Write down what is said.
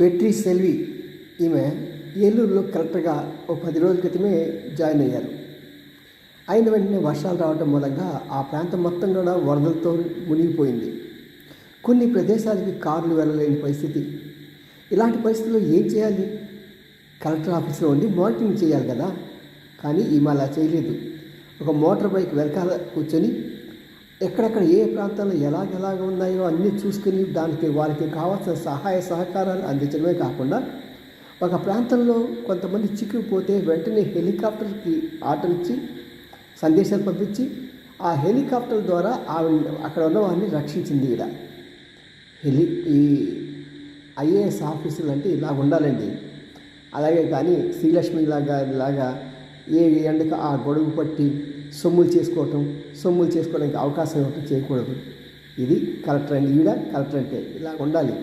వెట్రి సెల్వి ఈమె ఏలూరులో కరెక్ట్గా ఓ 10 రోజుల క్రితమే జాయిన్ అయ్యారు. అయిన వెంటనే వర్షాలు రావడం మూలంగా ఆ ప్రాంతం మొత్తం కూడా వరదలతో మునిగిపోయింది. కొన్ని ప్రదేశాలకి కార్లు వెళ్ళలేని పరిస్థితి. ఇలాంటి పరిస్థితుల్లో ఏం చేయాలి? కలెక్టర్ ఆఫీస్లో ఉండి మానిటరింగ్ చేయాలి కదా. కానీ ఈమె అలా చేయలేదు. ఒక మోటార్ బైక్ వెనకాల కూర్చొని ఎక్కడెక్కడ ఏ ప్రాంతాల్లో ఎలాగెలాగ ఉన్నాయో అన్నీ చూసుకుని దానికి వారికి కావాల్సిన సహాయ సహకారాలు అందించడమే కాకుండా ఒక ప్రాంతంలో కొంతమంది చిక్కుకుపోతే వెంటనే హెలికాప్టర్కి ఆర్డర్ ఇచ్చి సందేశాలు పంపించి ఆ హెలికాప్టర్ ద్వారా అక్కడ ఉన్న వారిని రక్షించింది. ఈ ఐఏఎస్ ఆఫీసులు అంటే ఇలా ఉండాలండి. అలాగే కానీ శ్రీలక్ష్మి లాగా ఏ ఎండకు ఆ గొడుగు పట్టి సొమ్ములు చేసుకోవడానికి అవకాశం ఇవ్వటం చేయకూడదు. ఇది కలెక్టర్ అండి. కలెక్టర్ అంటే ఇలా ఉండాలి.